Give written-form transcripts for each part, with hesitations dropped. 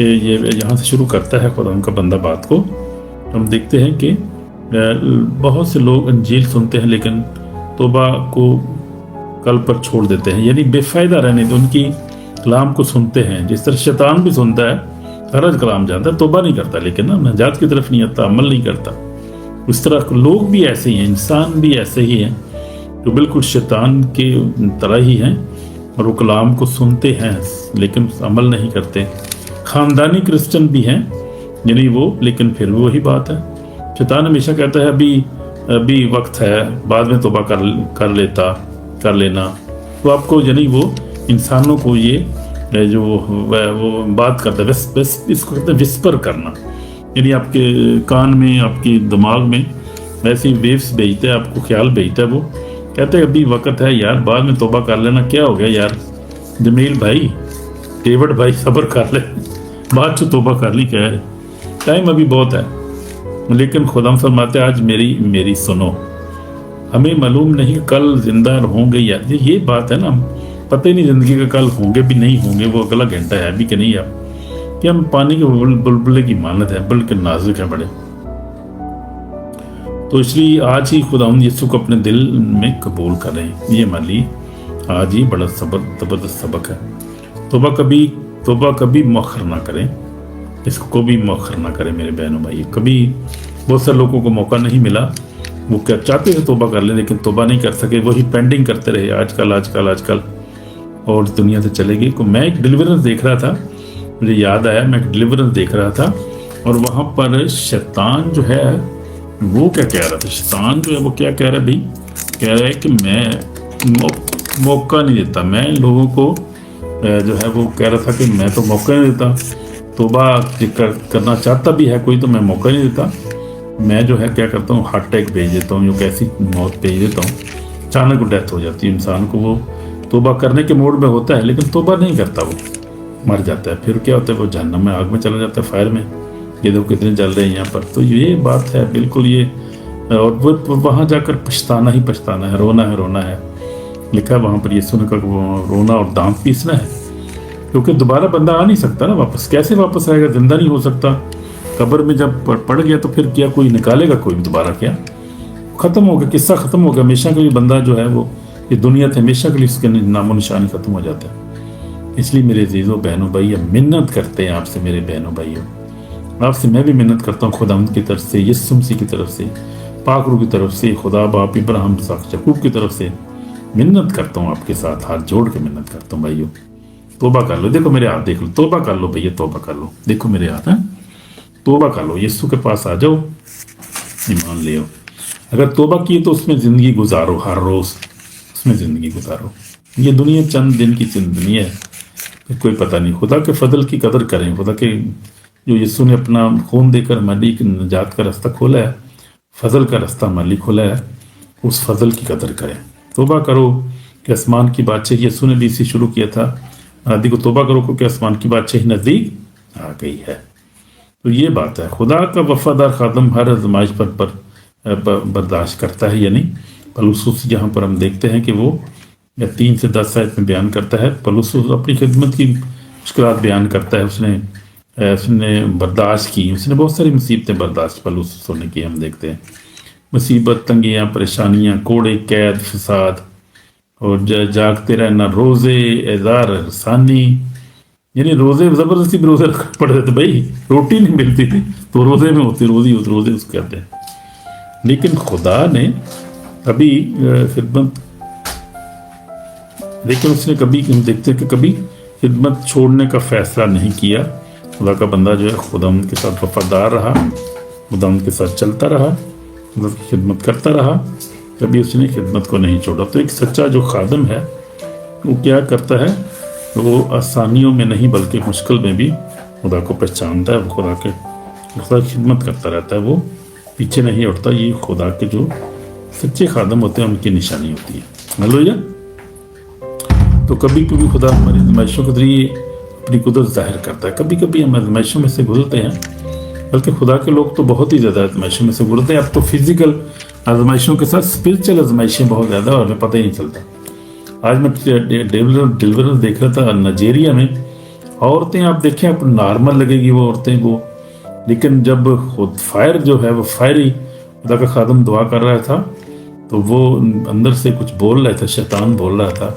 کہ یہ یہاں سے شروع کرتا ہے خدا ان کا بندہ بات کو. ہم دیکھتے ہیں کہ بہت سے لوگ انجیل سنتے ہیں لیکن توبہ کو کل پر چھوڑ دیتے ہیں، یعنی بے فائدہ رہنے تو ان کی کلام کو سنتے ہیں، جس طرح شیطان بھی سنتا ہے، ہر کلام جانتا ہے، توبہ نہیں کرتا، لیکن نجات کی طرف نہیں آتا، عمل نہیں کرتا. اس طرح لوگ بھی ایسے ہی ہیں، انسان بھی ایسے ہی ہیں جو بالکل شیطان کے طرح ہی ہیں، اور وہ کلام کو سنتے ہیں لیکن عمل نہیں کرتے. خاندانی کرسچن بھی ہیں یعنی وہ، لیکن پھر بھی وہی بات ہے. شیطان ہمیشہ کہتا ہے ابھی وقت ہے، بعد میں توبہ کر لینا. تو آپ کو یعنی وہ انسانوں کو یہ جو وہ بات کرتا ہے، اس کو کہتے ہیں وسپر کرنا، یعنی آپ کے کان میں، آپ کے دماغ میں ویسی ویوز بھیجتا ہے، آپ کو خیال بھیجتا ہے. وہ کہتے ہیں ابھی وقت ہے یار، بعد میں توبہ کر لینا. کیا ہو گیا یار جمیل بھائی، ڈیوڈ بھائی، صبر کر لے، بعد سے توبہ کر لی، کیا ہے ٹائم ابھی بہت ہے. لیکن خدا فرماتے ہیں آج میری سنو، ہمیں معلوم نہیں کہ کل زندہ ہوں گے یا یہ بات ہے نا، پتہ ہی نہیں زندگی کا کل ہوں گے بھی نہیں ہوں گے، وہ اگلا گھنٹہ ہے بھی کہ نہیں ہے. کہ ہم پانی کے بلبلے کی مانت ہے، بلکہ نازک ہے بڑے. تو اس لیے آج ہی خداوند یسوع کو اپنے دل میں قبول کریں. یہ ہمارے لیے آج ہی بڑا زبردست سبق ہے. توبہ کبھی مؤخر نہ کریں، اس کو بھی مؤخر نہ کریں میرے بہنوں بھائی. کبھی بہت سے لوگوں کو موقع نہیں ملا، وہ کیا چاہتے تھے توبہ کر لیں لیکن توبہ نہیں کر سکے، وہی پینڈنگ کرتے رہے، آج کل اور دنیا سے چلے گئی. میں ایک ڈیلیورنس دیکھ رہا تھا، مجھے یاد آیا، میں ایک ڈیلیورنس دیکھ رہا تھا، اور وہاں پر شیطان جو ہے وہ کیا کہہ رہا تھا، شیطان جو ہے وہ کیا کہہ رہا ہے بھائی، کہہ رہا ہے کہ میں موقع نہیں دیتا، میں لوگوں کو جو ہے وہ کہہ رہا تھا کہ میں تو موقع نہیں دیتا، توبہ کرنا چاہتا بھی ہے کوئی تو میں موقع نہیں دیتا. میں جو ہے کیا کرتا ہوں، ہارٹ اٹیک بھیج دیتا ہوں، یا کیسی موت بھیج دیتا ہوں، اچانک ڈیتھ ہو جاتی ہے انسان کو. وہ توبہ کرنے کے موڈ میں ہوتا ہے لیکن توبہ نہیں کرتا، وہ مر جاتا ہے. پھر کیا ہوتا ہے، وہ جہنم میں، آگ میں چلا جاتا ہے، فائر میں. یہ دیکھو کتنے جل رہے ہیں یہاں پر. تو یہ بات ہے بالکل یہ، اور وہ وہاں جا کر پچھتانا ہے، رونا ہے. لکھا ہے وہاں پر یسوع نے کہا کہ وہ رونا اور دانت پیسنا ہے، کیونکہ دوبارہ بندہ آ نہیں سکتا نا واپس. کیسے واپس آئے گا، زندہ نہیں ہو سکتا. قبر میں جب پڑ گیا تو پھر کیا کوئی نکالے گا کوئی دوبارہ؟ کیا ختم ہو گیا، قصہ ختم ہو گیا. ہمیشہ کے لیے بندہ جو ہے وہ یہ دنیا تھے، ہمیشہ کے لیے اس کے نام و نشانی ختم ہو جاتا ہے. اس لیے میرے عزیزوں بہنوں بھائی، منت کرتے ہیں آپ سے، میرے بہنوں بھائیوں، آپ سے میں بھی منت کرتا ہوں خداوند کی طرف سے، یسوع مسیح کی طرف سے، پاک روح کی طرف سے، خدا باپ ابراہیم اسحاق یعقوب کی طرف سے منت کرتا ہوں، آپ کے ساتھ ہاتھ جوڑ کے منت کرتا ہوں بھائیوں. توبہ کر لو. دیکھو میرے ہاتھ دیکھ لو، توبہ کر لو بھیا، توبہ کر لو. دیکھو میرے ہاتھ ہیں، توبہ کر لو، یسوع کے پاس آ جاؤ، ایمان لے آؤ. اگر توبہ کی تو اس میں زندگی گزارو، ہر روز اس میں زندگی گزارو. یہ دنیا چند دن کی زندگی ہے، کوئی پتہ نہیں. خدا کے فضل کی قدر کریں. خدا کے جو یسوع نے اپنا خون دے کر ہماری نجات کا رستہ کھولا ہے، فضل کا رستہ ہمارے لیے کھولا ہے، اس فضل کی قدر کریں. توبہ کرو کہ آسمان کی بادشاہی، یسوع نے بھی اسی شروع کیا تھا، آدھی کو توبہ کرو کہ آسمان کی بادشاہی نزدیک آ گئی ہے. تو یہ بات ہے. خدا کا وفادار خادم ہر آزمائش پر برداشت کرتا ہے. یعنی پلوس جہاں پر ہم دیکھتے ہیں کہ وہ 3 سے 10 آیت میں بیان کرتا ہے، پلوس اپنی خدمت کی مشکلات بیان کرتا ہے. اس نے برداشت کی، اس نے بہت ساری مصیبتیں برداشت پلوس نے کی. ہم دیکھتے ہیں مصیبت، تنگیاں، پریشانیاں، کوڑے، قید، فساد، اور جاگتے رہنا، روزے، اعذار، رسانی. یعنی روزے زبردستی بھی روزے رکھنے پڑتے تھے بھائی، روٹی نہیں ملتی تھی تو روزے میں ہوتی، روزے اس کو کہتے ہیں. لیکن خدا نے کبھی خدمت، لیکن اس نے کبھی، ہم دیکھتے ہیں کہ کبھی خدمت چھوڑنے کا فیصلہ نہیں کیا. خدا کا بندہ جو ہے خداوند کے ساتھ وفادار رہا، خداوند کے ساتھ چلتا رہا، خدا کی خدمت کرتا رہا، کبھی اس نے خدمت کو نہیں چھوڑا. تو ایک سچا جو خادم ہے وہ کیا کرتا ہے، وہ آسانیوں میں نہیں بلکہ مشکل میں بھی خدا کو پہچانتا ہے، وہ خدا کی خدمت کرتا رہتا ہے، وہ پیچھے نہیں اٹھتا. یہ خدا کے جو سچے خادم ہوتے ہیں ان کی نشانی ہوتی ہے. ہلویا. تو کبھی کبھی خدا ہماری آزمائشوں کے ذریعے اپنی قدرت ظاہر کرتا ہے. کبھی کبھی ہم آزمائشوں میں سے گزرتے ہیں، بلکہ خدا کے لوگ تو بہت ہی زیادہ آزمائشوں میں سے گزرتے ہیں. اب تو فزیکل آزمائشوں کے ساتھ اسپرچل آزمائشیں بہت زیادہ، اور ہمیں پتہ ہی نہیں چلتا. آج میں ڈیلیورنس دیکھ رہا تھا نائجیریا میں، عورتیں آپ دیکھیں آپ نارمل لگے گی وہ عورتیں وہ، لیکن جب خود فائر جو ہے وہ فائری خدا کا خادم دعا کر رہا تھا تو وہ اندر سے کچھ بول رہا تھا، شیطان بول رہا تھا،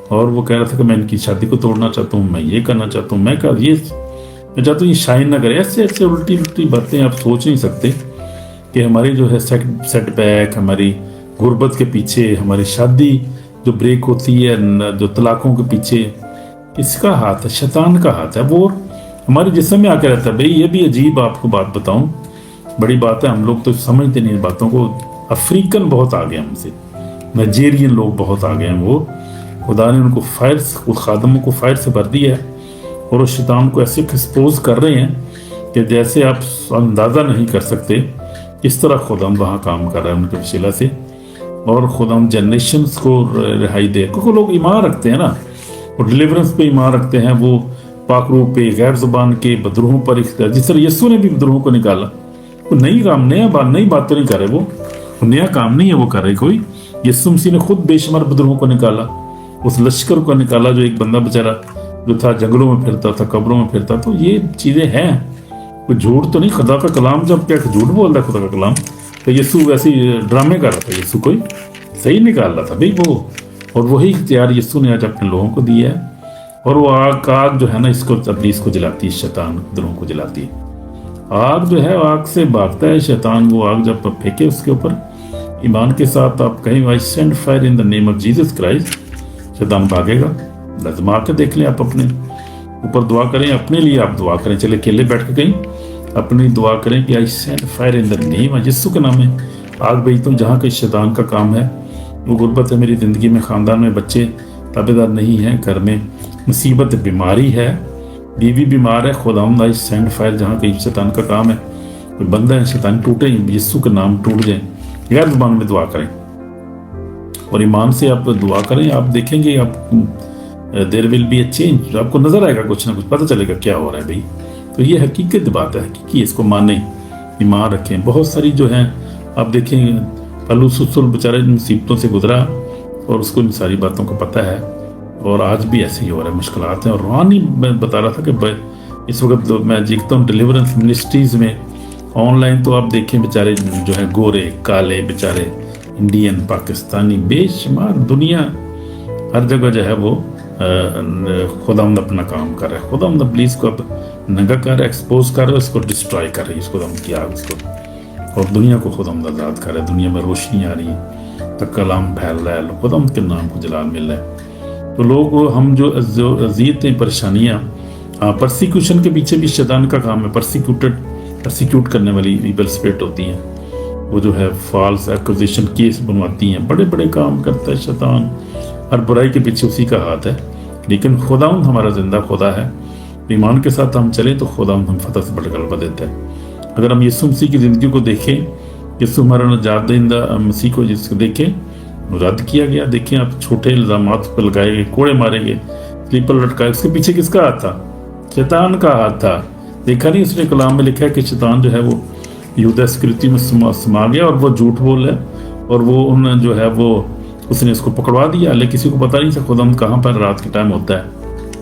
اور وہ کہہ رہا تھا کہ میں ان کی شادی کو توڑنا چاہتا ہوں، میں یہ کرنا چاہتا ہوں، میں چاہتا ہوں یہ شائن نہ کرے. ایسے ایسے الٹی الٹی باتیں آپ سوچ نہیں سکتے کہ ہماری جو ہے سیٹ بیک، ہماری غربت کے پیچھے، ہماری شادی جو بریک ہوتی ہے، جو طلاقوں کے پیچھے کس کا ہاتھ ہے؟ شیطان کا ہاتھ ہے. وہ ہمارے جسم میں آ کے رہتا ہے. بھئی یہ بھی عجیب آپ کو بات بتاؤں، بڑی بات ہے، ہم لوگ تو سمجھتے نہیں باتوں کو. افریقن بہت آگے ہم سے، نائجیرین لوگ بہت آگے ہیں. وہ خدا نے ان کو فائر، خود خادموں کو فائر سے بھر دیا ہے، اور وہ شیطان کو ایسے ایکسپوز کر رہے ہیں کہ جیسے آپ اندازہ نہیں کر سکتے کس طرح خدا وہاں کام کر رہا ہے ان کے وسیلہ سے. اور خدا جنریشنز کو رہائی دے، کیونکہ لوگ ایمان رکھتے ہیں نا، اور ڈیلیورنس پہ ایمان رکھتے ہیں، وہ پاک روح پہ، غیر زبان کے بدروہوں پر اختیار. جس طرح یسوع نے بھی بدروہوں کو نکالا، وہ نئی کام، نئی بات تو نہیں کر رہے، وہ نیا کام نہیں ہے وہ کر رہے کوئی. یسوع مسیح نے خود بے شمار بدروہوں کو نکالا، اس لشکر کو نکالا جو ایک بندہ بیچارہ جو تھا جنگلوں میں پھرتا تھا، قبروں میں پھرتا. تو یہ چیزیں ہیں، کوئی جھوٹ تو نہیں. خدا کا کلام جب کیا جھوٹ بول رہا ہے خدا کا کلام؟ تو یسوع ویسے ڈرامے کر رہا تھا، یسوع کوئی صحیح نکال رہا تھا بھئی وہ. اور وہی اختیار یسوع نے آج اپنے لوگوں کو دیا ہے. اور وہ آگ جو ہے نا، اس کو ابلیس کو جلاتی ہے، شیطان بدروہوں کو جلاتی ہے. آگ جو ہے آگ سے بھاگتا ہے شیطان. وہ آگ جب پھینکے اس کے اوپر ایمان کے ساتھ آپ کہیں I send fire in the name of Jesus Christ، شیطان بھاگے گا. لازما کے دیکھ لیں، آپ اپنے اوپر دعا کریں، اپنے لیے آپ دعا کریں. چلے اکیلے بیٹھ کے کہیں اپنی دعا کریں کہ I send fire in the name of یسوع کے نام میں آگ بھیجتا ہوں. جہاں کہیں شیطان کا کام ہے، وہ غربت ہے میری زندگی میں، خاندان میں بچے تابع دار نہیں ہیں، گھر میں مصیبت، بیماری ہے، بیوی بیمار ہے، خداوند I send fire. جہاں کہیں شیطان کا کام ہے، کوئی بندہ ہے شیطان ٹوٹے، یسوع کا نام ٹوٹ جائیں. غیر زبان میں دعا کریں اور ایمان سے آپ دعا کریں. آپ دیکھیں گے آپ دیر ول بی اے چینج. آپ کو نظر آئے گا، کچھ نہ کچھ پتہ چلے گا کیا ہو رہا ہے بھائی. تو یہ حقیقت بات ہے، حقیقی اس کو مانیں، ایمان رکھیں. بہت ساری جو ہیں آپ دیکھیں، پلوس رسول بیچارے مصیبتوں سے گزرا اور اس کو ان ساری باتوں کو پتہ ہے، اور آج بھی ایسے ہی ہو رہا ہے، مشکلات ہیں. اور روحانی میں بتا رہا تھا کہ اس وقت میں دیکھتا ہوں ڈیلیورنس منسٹریز میں آن لائن، تو آپ دیکھیں بیچارے جو ہے گورے کالے بیچارے، انڈین، پاکستانی، بے شمار دنیا ہر جگہ جو ہے وہ خداوند اپنا کام کر رہا ہے. خداوند ابلیس کو اب ننگا کر رہا ہے، ایکسپوز کر رہا ہے، اس کو ڈسٹرائے کر رہی ہے، اس خداوند کی آگ اس کو. اور دنیا کو خداوند آزاد کر رہا ہے. دنیا میں روشنی آ رہی ہے، تو کلام پھیل رہا ہے، خداوند کے نام کو جلال مل رہا ہے. تو لوگ ہم جو اذیتیں، پریشانیاں، پرسیکیوشن کے پیچھے بھی شیطان کا کام ہے. پرسیکیوٹ کرنے والی ایبل اسپرٹ ہوتی ہیں، وہ جو ہے فالس ایکوزیشن کیس بنواتی ہیں، بڑے بڑے کام کرتا ہے شیطان. ہر برائی کے پیچھے اسی کا ہاتھ ہے. لیکن خداوند ہمارا زندہ خدا ہے. ایمان کے ساتھ ہم چلیں تو خداوند ہم فتح سے بڑھ غلبہ دیتا ہے. اگر ہم یسوع مسیح کی زندگی کو دیکھیں، یسوع ہمارا نجات دہندہ مسیح کو جس کو دیکھیں، رد کیا گیا. دیکھیں آپ، چھوٹے الزامات پہ لگائے گئے، کوڑے مارے گئے، سلیپر لٹکائے، اس کے پیچھے کس کا ہاتھ تھا؟ شیطان کا ہاتھ تھا. دیکھا نہیں اس نے کلام میں لکھا ہے کہ شیطان جو ہے وہ یہودا اسکریتی میں سما گیا، اور وہ جھوٹ بول رہا ہے، اور وہ جو ہے وہ اس نے اس کو پکڑوا دیا. لیکن کسی کو پتہ نہیں تھا خدا کہاں پر رات کے ٹائم ہوتا ہے.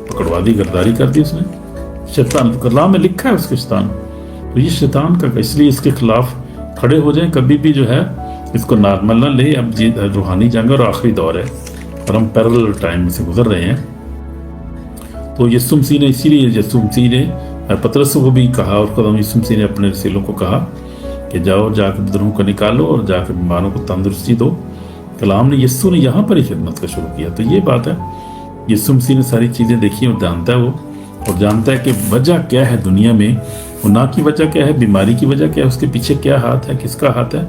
پکڑوا دی، گرداری کر دی اس نے. شیطان کلام میں لکھا ہے اس کے شیطان. تو یہ شیطان کا، اس لیے اس کے خلاف کھڑے ہو جائیں. کبھی بھی جو ہے اس کو نارمل نہ لے. اب روحانی جنگ اور آخری دور ہے، اور ہم پیرلل ٹائم سے گزر رہے ہیں. تو یسوع مسیح نے، اسی لیے یسوع مسیح نے پطرس کو بھی کہا، اور خدا یسوع مسیح نے اپنے رسولوں کو کہا کہ جاؤ، جا کے بدروہوں کو نکالو اور جا کے بیماروں کو تندرستی دو. کلام نے، یسوع نے یہاں پر ہی خدمت کا شروع کیا. تو یہ بات ہے، یسوع مسیح نے ساری چیزیں دیکھی اور جانتا ہے وہ، اور جانتا ہے کہ وجہ کیا ہے دنیا میں. گناہ کی وجہ کیا ہے، بیماری کی وجہ کیا ہے، اس کے پیچھے کیا ہاتھ ہے، کس کا ہاتھ ہے.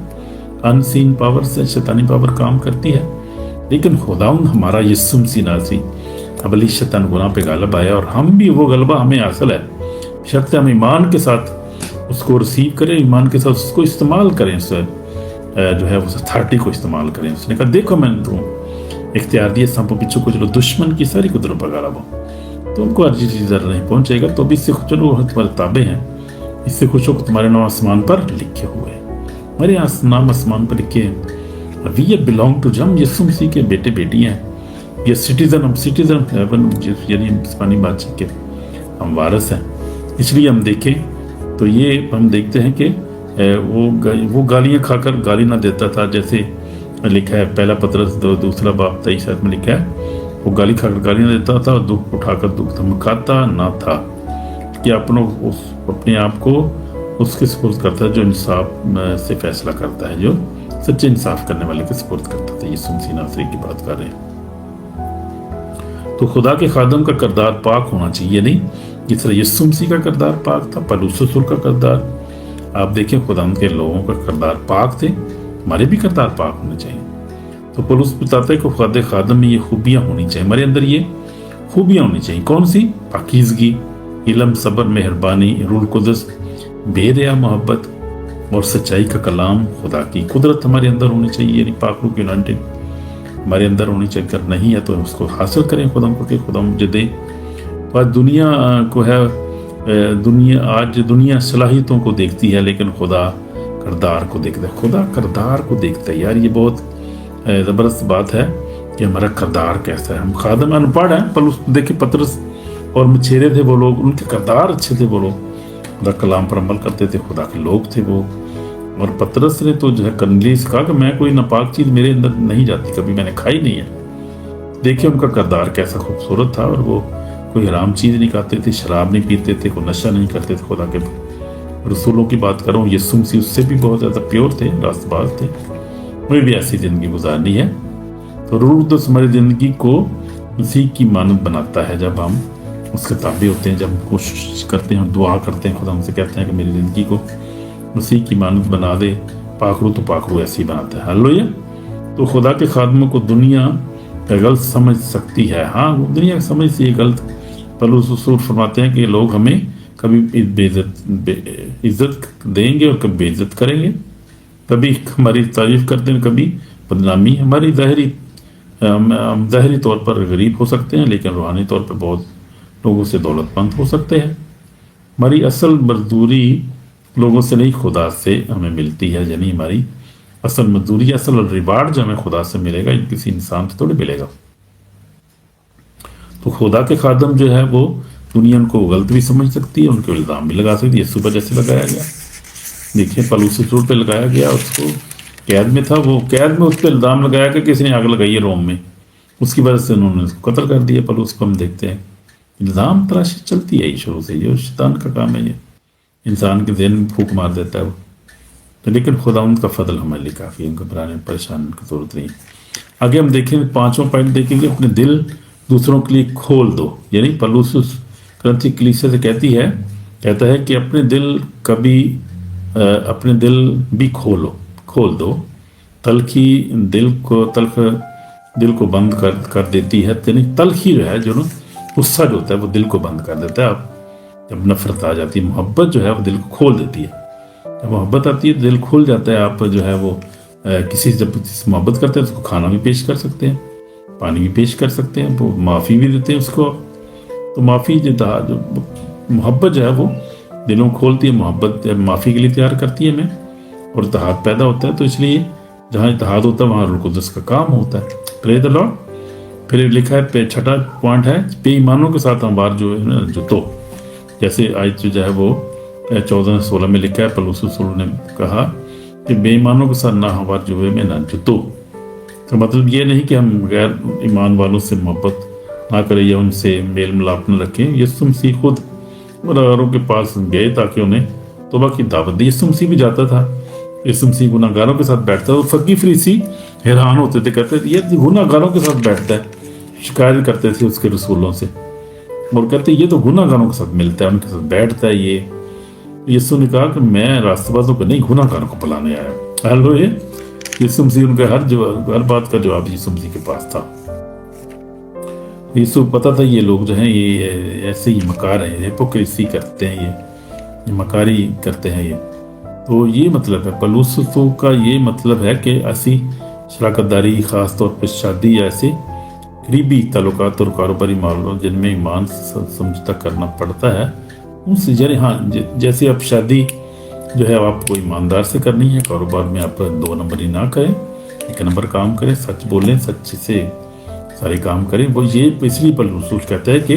ان سین پاور سے شیطانی پاور کام کرتی ہے. لیکن خداوند ہمارا یسوع مسیح ناصری ابلی شیطان گناہ پہ غالب آیا، اور ہم بھی وہ غلبہ ہمیں حاصل ہے. شرط ہم ایمان کے ساتھ اس کو ریسیو کریں، ایمان کے ساتھ اس کو استعمال کریں، اس جو ہے اس اتھارٹی کو استعمال کریں. اس نے کہا دیکھو میں نے تمہیں اختیار دیا، سانپوں پیچھے کو چلو، دشمن کی ساری قدروں پر غالب ہو. تو ان کو ہر چیز ذرا نہیں پہنچے گا. تو بھی اس سے چلو، تمہارے تابع ہیں، اس سے خوش ہو کہ تمہارے نام آسمان پر لکھے ہوئے، ہمارے نام آسمان پر لکھے ہیں. وی بلانگ ٹو جم، یسوع مسیح کے بیٹے بیٹی ہیں. یہ سٹیزن، ہم سٹیزن آف ہیون، یعنی اسپانی بادشاہ کے ہم وارث ہیں. اس لیے ہم دیکھیں تو یہ ہم دیکھتے ہیں کہ وہ گالیاں کھا کر گالی نہ دیتا تھا، جیسے لکھا ہے پہلا پطرس 2 باب 23 آیت میں لکھا ہے، وہ گالی کھا کر گالی نہ دیتا تھا اور دکھ اٹھا کر دکھ دھمکاتا نہ تھا، کہ اپنے آپ کو اس کے سپرد کرتا ہے جو انصاف سے فیصلہ کرتا ہے، جو سچے انصاف کرنے والے کے سپرد کرتا تھا. یسوع مسیح ناصری کی بات کر رہے ہیں. تو خدا کے خادم کا کردار پاک ہونا چاہیے، نہیں جس طرح یسوع مسیح کا کردار پاک تھا، پولس رسول کا کردار. آپ دیکھیں خدا کے لوگوں کا کردار پاک تھے، ہمارے بھی کردار پاک ہونے چاہیے. تو پولس بتاتا ہے کہ خدا خادم میں یہ خوبیاں ہونی چاہیے، ہمارے اندر یہ خوبیاں ہونی چاہیے. کون سی؟ پاکیزگی، علم، صبر، مہربانی، روح القدس، بے ریا محبت اور سچائی کا کلام. خدا کی قدرت ہمارے اندر ہونی چاہیے، یعنی پاک روح کی اناؤنٹنگ ہمارے اندر ہونی چاہیے. اگر نہیں ہے تو اس کو حاصل کریں خدا کو، کہ خدا مجھے دے. تو آج دنیا کو ہے، دنیا صلاحیتوں کو دیکھتی ہے لیکن خدا کردار کو دیکھتا ہے. خدا کردار کو دیکھتا ہے. یار یہ بہت زبردست بات ہے کہ ہمارا کردار کیسا ہے. ہم خادم ان پڑھ ہیں، پر دیکھیں پطرس اور مچھیرے تھے وہ لوگ، ان کے کردار اچھے تھے. وہ لوگ خدا کلام پر عمل کرتے تھے، خدا کے لوگ تھے وہ. اور پطرس نے تو جو ہے کنلیس کہا کہ میں کوئی ناپاک چیز میرے اندر نہیں جاتی، کبھی میں نے کھائی نہیں ہے. دیکھیں ان کا کردار کیسا خوبصورت تھا، اور وہ کوئی حرام چیز نہیں کھاتے تھے، شراب نہیں پیتے تھے، کوئی نشہ نہیں کرتے تھے. خدا کے رسولوں کی بات کروں، یسوع مسیح اس سے بھی بہت زیادہ پیور تھے، راست باز تھے. ہمیں بھی ایسی زندگی گزارنی ہے. تو روح القدس ہماری زندگی کو مسیح کی مانند بناتا ہے. جب ہم اس کے تابع ہوتے ہیں، جب کوشش کرتے ہیں، دعا کرتے ہیں، خدا ہم سے کہتے ہیں کہ میری زندگی کو مسیح کی مانند بنا دے. پاک روح تو پاک روح ایسی بناتا ہے. ہللویا. تو خدا کے خادموں کو دنیا غلط سمجھ سکتی ہے. ہاں دنیا سمجھ سے یہ غلط. پولس رسول فرماتے ہیں کہ لوگ ہمیں کبھی عزت دیں گے اور کبھی بے عزت کریں گے، کبھی ہماری تعریف کرتے ہیں، کبھی بدنامی. ہماری ظاہری طور پر غریب ہو سکتے ہیں لیکن روحانی طور پر بہت لوگوں سے دولت مند ہو سکتے ہیں. ہماری اصل مزدوری لوگوں سے نہیں، خدا سے ہمیں ملتی ہے. یعنی ہماری اصل مزدوری، اصل ریوارڈ جو ہمیں خدا سے ملے گا، کسی انسان سے تھوڑی ملے گا. تو خدا کے خادم جو ہے وہ دنیا ان کو غلط بھی سمجھ سکتی ہے، ان کو الزام بھی لگا سکتی ہے. یسوع پر جیسے لگایا گیا، دیکھیں پولس رسول پہ لگایا گیا، اس کو قید میں تھا، وہ قید میں اس پہ الزام لگایا کہ کسی نے آگ لگائی ہے روم میں، اس کی وجہ سے انہوں نے اس کو قتل کر دیا. پولس کو ہم دیکھتے ہیں الزام تراشی چلتی ہے یہ شروع سے. یہ شیطان کا کام ہے، یہ انسان کے ذہن میں پھونک مار دیتا ہے وہ. تو لیکن خدا ان کا فضل ہمارے لیے کافی ہے، ان کو گھبرانے پریشان کی ضرورت نہیں. آگے ہم دیکھیں 5واں پوائنٹ دیکھیں گے، اپنے دل دوسروں کے لیے کھول دو. یعنی پولس کرنتھی کلیسیا سے کہتا ہے کہ اپنے دل بھی کھول دو. تلخی دل کو بند کر دیتی ہے. یعنی تلخی جو ہے، جو غصہ جو ہوتا ہے وہ دل کو بند کر دیتا ہے. آپ جب نفرت آ جاتی ہے، محبت جو ہے وہ دل کو کھول دیتی ہے. جب محبت آتی ہے دل کھول جاتا ہے. آپ جو ہے وہ کسی سے محبت کرتے ہیں اس کو کھانا بھی پیش کر سکتے ہیں، پانی بھی پیش کر سکتے ہیں، وہ معافی بھی دیتے ہیں اس کو. تو معافی جو محبت جو ہے وہ دلوں کھولتی ہے. محبت معافی کے لیے تیار کرتی ہے ہمیں، اور اتحاد پیدا ہوتا ہے. تو اس لیے جہاں اتحاد ہوتا ہے وہاں روح القدس کا کام ہوتا ہے. پریز دی لارڈ. پھر لکھا ہے 6واں پوائنٹ ہے، بے ایمانوں کے ساتھ ہموار جو ہے نا جتو. جیسے آیت جو ہے وہ 14-16 میں لکھا ہے، پولس رسول نے کہا کہ بے ایمانوں کے ساتھ نہ ہموار جو ہے میں نہ جتو. تو مطلب یہ نہیں کہ ہم غیر ایمان والوں سے محبت نہ کریں یا ان سے میل ملاپ نہ رکھیں. یسوع مسیح خود گناہگاروں کے پاس گئے تاکہ انہیں توبہ کی دعوت دی. یسوع مسیح بھی جاتا تھا، یسوع مسیح گناہگاروں کے ساتھ بیٹھتا تھا. فقی فریسی حیران ہوتے تھے، کہتے تھے یہ گناہگاروں کے ساتھ بیٹھتا ہے. شکایت کرتے تھے اس کے رسولوں سے اور کہتے یہ تو گناہگاروں کے ساتھ ملتا ہے، ان کے ساتھ بیٹھتا ہے. یہ یسوع نے کہا کہ میں راستہ بازوں کو نہیں، گناہگاروں کو بلانے آیا. ہلو. یسوع مسیح ان کا ہر بات کا جواب یسوع مسیح کے پاس تھا. یسوع پتا تھا یہ لوگ جو ہیں یہ ایسے ہی مکار ہیں، ہپوکریسی کرتے ہیں، یہ مکاری کرتے ہیں. یہ تو یہ مطلب ہے پولس کا، یہ مطلب ہے کہ ایسی شراکت داری خاص طور پر شادی یا ایسے قریبی تعلقات اور کاروباری معاملوں جن میں ایمان سمجھتا کرنا پڑتا ہے ان سے جیسے آپ شادی جو ہے آپ کو ایماندار سے کرنی ہے. کاروبار میں آپ 2 نمبری نہ کریں، 1 نمبر کام کریں، سچ بولیں، سچ سے سارے کام کریں. وہ یہ اس لیے پولس رسول کہتا ہے کہ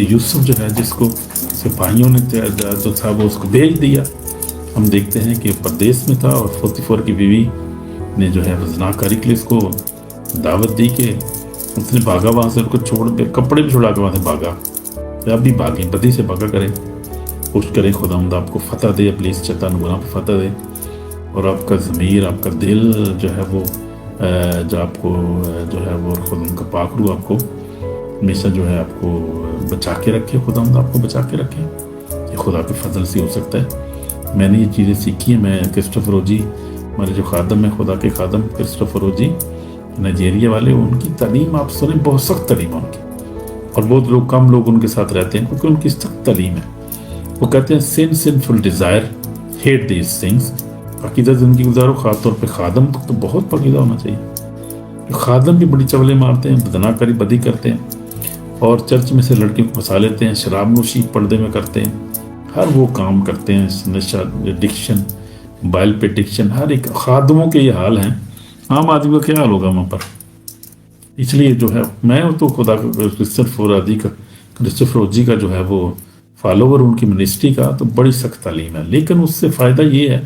یوسف جو ہے جس کو سپاہیوں نے جو تھا وہ اس کو بھیج دیا. ہم دیکھتے ہیں کہ پردیس میں تھا اور پوتیفر کی بیوی نے جو ہے زناکاری کے لیے اس کو دعوت دی کہ اس نے بھاگا وہاں سے, ان کو چھوڑ کے کپڑے بھی چھڑا کے وہاں سے بھاگا. آپ بھی بھاگیں, بدی سے بھاگا کریں, کوشش کریں خداوند آپ کو فتح دے, پلیز شیطان گناہ پہ فتح دے, اور آپ کا ضمیر, آپ کا دل جو ہے وہ جو آپ کو جو ہے وہ خداوند کا پاک روح آپ کو ہمیشہ جو ہے آپ کو بچا کے رکھے. خداوند آپ کو بچا کے رکھے, یہ خدا کے فضل سے ہو سکتا ہے. میں نے یہ چیزیں سیکھی ہیں. میں کرسٹوفر اوجی, ہمارے جو خادم ہیں, خدا کے خادم کرسٹوفر اوجی نائجیریا والے, ان کی تعلیم آپ سنیں, بہت سخت تعلیم ہے ان کی, اور بہت لوگ کم لوگ ان کے ساتھ رہتے ہیں کیونکہ ان کی سخت تعلیم ہے. وہ کہتے ہیں sinful desire, hate these things. پاکیزہ زندگی گزارو, خاص طور پہ خادم تو بہت پاکیزہ ہونا چاہیے. خادم بھی بڑی چولے مارتے ہیں, بدناکاری بدی کرتے ہیں, اور چرچ میں سے لڑکیوں کو پھنسا لیتے ہیں, شراب نوشی پردے میں کرتے ہیں, ہر وہ کام کرتے ہیں, نشہ ایڈکشن, موبائل پہ ایڈکشن, ہر ایک خادموں کے یہ حال ہیں. عام آدمی کا کیا حال ہوگا وہاں پر؟ اس لیے جو ہے میں تو خدا کرسٹوفر اوجی کا جو ہے وہ فالوور, ان کی منسٹری کا, تو بڑی سخت تعلیم ہے. لیکن اس سے فائدہ یہ ہے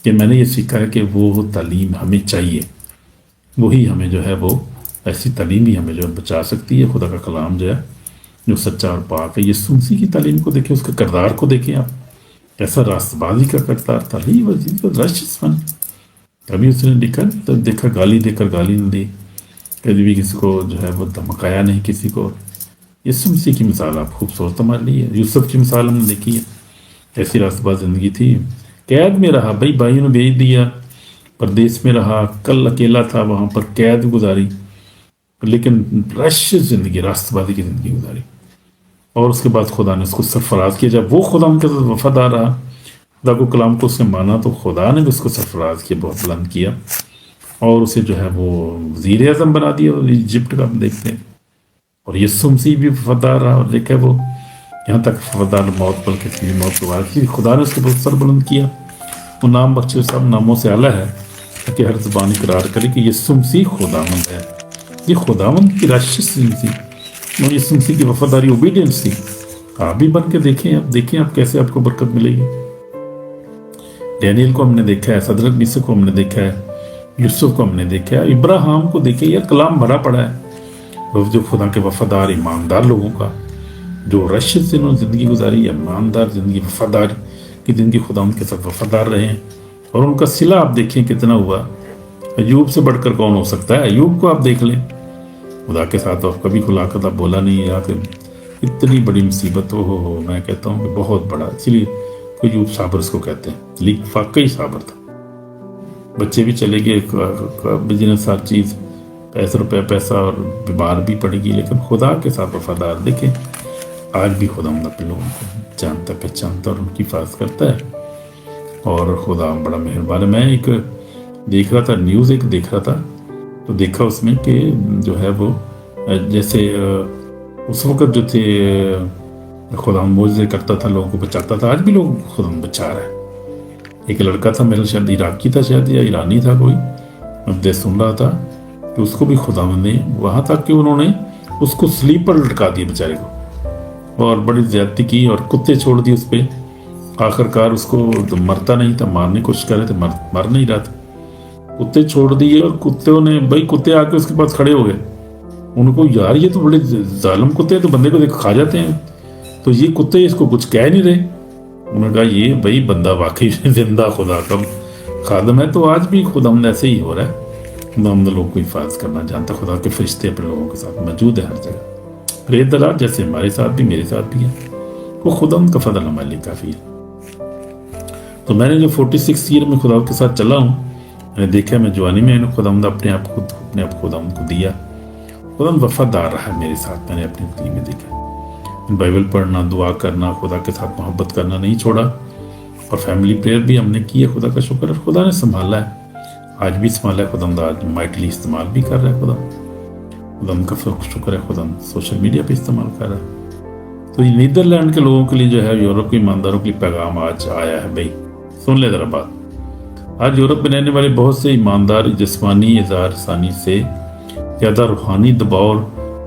کہ میں نے یہ سیکھا ہے کہ وہ تعلیم ہمیں چاہیے, وہی ہمیں جو ہے وہ ایسی تعلیم ہی ہمیں جو ہے بچا سکتی ہے. خدا کا کلام جو ہے جو سچا اور پاک ہے. یسوع مسیح کی تعلیم کو دیکھیں, اس کے کردار کو دیکھیں آپ, ایسا راست بازی کا کردار تھا, رشس فن. کبھی اس نے دیکھا گالی دے کر گالی نہ دی, کبھی بھی کسی کو جو ہے وہ دھمکایا نہیں کسی کو. یسوع مسیح کی مثال آپ خوبصورت ہمارے لیے. یوسف کی مثال ہم نے دیکھی ہے, ایسی راست باز زندگی تھی. قید میں رہا, بھائیوں نے بھیج دیا, پردیس میں رہا, کل اکیلا تھا وہاں پر, قید گزاری, لیکن رش زندگی, راست بازی کی زندگی گزاری. اور اس کے بعد خدا نے اس کو سرفراز کیا. جب وہ خدا ان کے ساتھ وفادار رہا, خدا کو کلام کو اس نے مانا, تو خدا نے بھی اس کو سرفراز کیا, بہت بلند کیا, اور اسے جو ہے وہ وزیر اعظم بنا دیا. اور ایجپٹ کا ہم دیکھتے ہیں. اور یسوع مسیح بھی وفادار رہا, اور دیکھا وہ یہاں تک وفادار موت, بلکہ کسی بھی موت کو وار کی. خدا نے اس کے بہت سر بلند کیا. وہ نام بخشے سب ناموں سے اعلیٰ ہے, تاکہ ہر زبان اقرار کرے کہ یسوع مسیح خداوند ہے. یہ خداوند کی راشس تھی, اور یسوع مسیح کی وفاداری اوبیڈینس تھی. آپ بھی بن کے دیکھیں, آپ دیکھیں آپ کیسے آپ کو برکت ملے گی. ڈینیل کو ہم نے دیکھا ہے, صدرک میثاق کو ہم نے دیکھا ہے, یوسف کو ہم نے دیکھا ہے, ابراہیم کو دیکھے. یہ کلام بھرا پڑا ہے جو خدا کے وفادار ایماندار لوگوں کا, جو رشد سے انہوں نے زندگی گزاری, ایماندار زندگی, وفادار کی زندگی, خدا ان کے ساتھ وفادار رہے ہیں. اور ان کا صلہ آپ دیکھیں کتنا ہوا. ایوب سے بڑھ کر کون ہو سکتا ہے؟ ایوب کو آپ دیکھ لیں, خدا کے ساتھ آپ کبھی کھلا کر بولا نہیں, یا کہ اتنی بڑی مصیبت ہو میں کہتا ہوں کہ بہت بڑا. اس لیے کوئی ایوب صابر اس کو کہتے ہیں, لیکن واقعی صابر تھا. بچے بھی چلے گئے, بزنس ہر چیز, پیسہ اور بیمار بھی پڑے گی, لیکن خدا کے ساتھ وفادار. دیکھیں آج بھی خدا اپنے لوگوں کو جانتا, پہچانتا, اور ان کی حفاظت کرتا ہے. اور خدا بڑا مہربان ہے. میں ایک دیکھ رہا تھا, نیوز ایک دیکھ رہا تھا, تو دیکھا اس میں کہ جو ہے وہ جیسے اس وقت جو تھے خدا معجزے کرتا تھا, لوگوں کو بچاتا تھا. آج بھی لوگوں کو خدا بچا رہا ہے. ایک لڑکا تھا, میرا شاید عراقی تھا, شاید یا ایرانی تھا کوئی, میں سن رہا تھا کہ اس کو بھی خدا نے وہاں تک کہ انہوں نے اس کو سلیپ پر لٹکا دیا بیچارے کو, اور بڑی زیادتی کی, اور کتے چھوڑ دیے اس پہ. آخر کار اس کو مرتا نہیں تھا, مارنے کی کوشش کر رہے تھے, مر نہیں رہا تھا. کتے چھوڑ دیے, اور کتوں نے کتے آ کے اس کے پاس کھڑے ہو گئے. ان کو یار یہ تو بڑے ظالم کتے ہیں, تو بندے کو دیکھ کھا جاتے ہیں, تو یہ کتے اس کو کچھ کہہ نہیں رہے. انہوں نے کہا یہ بندہ واقعی زندہ خدا کا خادم ہے. تو آج بھی خدا ہم ایسے ہی ہو رہا ہے. ہم لوگوں کو حفاظت کرنا جانتا. خدا کے فرشتے اپنے لوگوں کے ساتھ موجود ہے ہر جگہ. ریت دلال جیسے ہمارے ساتھ بھی, میرے ساتھ بھی ہے, وہ خدا ان کا فضل ہمارے لیے کافی ہے. تو میں نے جو 46 ایئر میں خدا کے ساتھ چلا ہوں, میں نے دیکھا میں جوانی میں خدا اپنے آپ خدا کو دیا. خدا وفادار رہا ہے میرے ساتھ. میں نے اپنی زندگی میں دیکھا بائبل پڑھنا, دعا کرنا, خدا کے ساتھ محبت کرنا نہیں چھوڑا, اور فیملی پریئر بھی ہم نے کی ہے. خدا کا شکر ہے, خدا نے سنبھالا ہے, آج بھی سنبھالا ہے. خدا آج مائٹلی استعمال بھی کر رہا ہے. خدا کا شکر ہے. خدا سوشل میڈیا پہ استعمال کر رہا ہے. تو یہ نیدرلینڈ کے لوگوں کے لیے جو ہے, یورپ کے ایمانداروں کے لیے پیغام آج آیا ہے. سن لے ذرا بات. آج یورپ میں رہنے والے بہت سے ایماندار جسمانی اظہار ثانی سے زیادہ روحانی دباؤ اور